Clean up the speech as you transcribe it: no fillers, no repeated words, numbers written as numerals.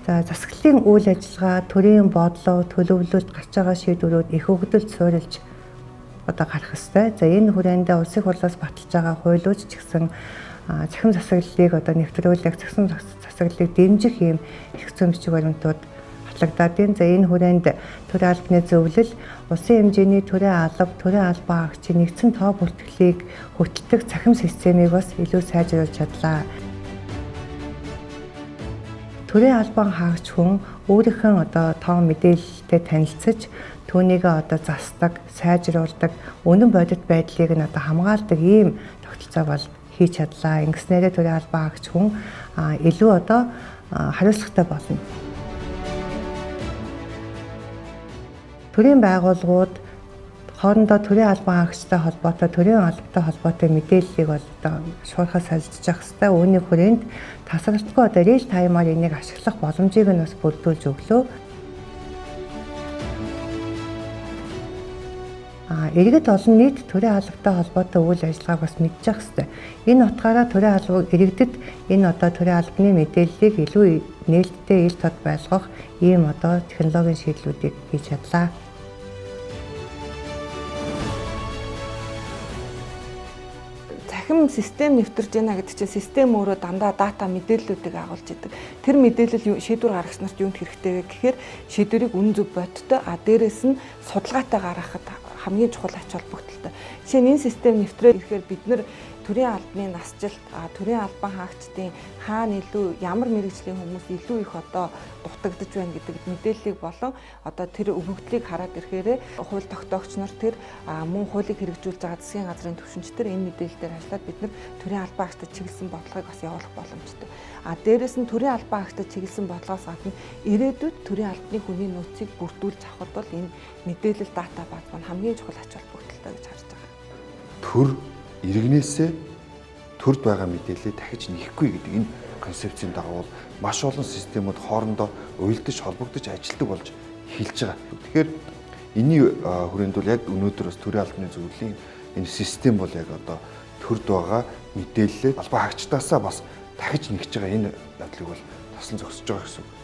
За засаглалын үйл ажиллагаа, төрийн бодлого, төлөвлөлт, гарч байгаа шийдвэрүүд их хөгжилд суурилж гарах ёстой. За энэ хүрээнд улсын хурлаас баталж байгаа хуулиуд ч гэсэн цахим засаглалыг нэвтрүүлэх, цахим засаглалыг дэмжих ийм эрх зүйн бичиг баримтууд батлагдаад байна. За энэ хүрээнд төрийн албаны зөвлөл, улсын хэмжээний төрийн алба, төрийн албан хаагчийн нэгдсэн тоо бүртгэлийг хөтөлдөг цахим системийг бас илүү сайжруулж чадлаа. Төрийн албан хаагч хүн өөрийнхөө тоо мэдээлэлтэй танилцаж түүнийгээ засдаг, сайжруулдаг, үнэн бодит байдлыг нь хамгаалдаг ийм тогтолцоо бол хийж чадлаа. Ингэснээрээ төрийн албан хаагч хүн илүү хариуцлагатай болно. Төрийн байгууллагууд хоорондоо төрийн албан хаагчтай холбоотой, төрийн албатай холбоотой мэдээллийг шуурхаас салжиж явах хэрэгтэй. Үүний хүрээнд тасралтгүй реал таймаар энийг ашиглах боломжийг нь бас бүрдүүлж өглөө. Иргэд олон нийт төрийн албатай холбоотой үйл ажиллагааг бас мэдж явах хэрэгтэй. Энэ утгаараа төрийн албаг иргэдэд энэ төрийн албаны мэдээллийг илүү нээлттэй ил тод байлгах ийм технологийн шийдлүүдийг хийж чадлаа. Цахим систем нэвтэрж байна гэдэг чинь систем өөрөө дандаа дата мэдээллүүдийг агуулж идэг. Тэр мэдээлэл шийдвэр гаргагч нарт юунд хэрэгтэй вэ гэхээр шийдвэрийг үнэн зөв бодиттой дээрээс нь судалгаатай гаргахад хамгийн чухал ач холбогдолтой. Жишээ нь энэ систем нэвтрээд ирэхээр бид нэр төрийн албаны насжилт, төрийн албан хаагчдын хаана илүү ямар мэрэгжлийн хүмүүс илүү их дутагдж байна гэдэг мэдээллийг болон тэр өгөгдлийг хараад ирэхээр хууль тогтоогч нар тэр мөн хуулийг хэрэгжүүлж байгаа засгийн газрын түвшинчдэр энэ мэдээлэлээр ажиллаад бид нар төрийн албан хаагчдад чиглэсэн бодлогыг бас явуулах боломжтой. Дээрээс нь төрийн албан хаагчдад чиглэсэн бодлогоос гадна ирээдүйд төрийн албаны хүний нөөцийг бүрдүүлж авахд бол энэ мэдээлэл дата бааз маань хамгийн чухал ач холбогдолтой гэж харж байгаа. Төр иргэнээсээ төрд байгаа мэдээлэлээ дахиж нэхгүй гэдэг энэ концепцийн дагуу маш олон системүүд хоорондоо уялдаж холбогдож ажилтдаг болж эхэлж байгаа. Тэгэхээр энэний хүрээнд бол яг өнөөдөр бас төрийн албаны зөвлөлийн энэ систем бол яг төрд байгаа мэдээлэлээ албан хаагчдаасаа бас дахиж нэгж байгаа энэ явдлыг бол таслан зогсож байгаа гэсэн үг.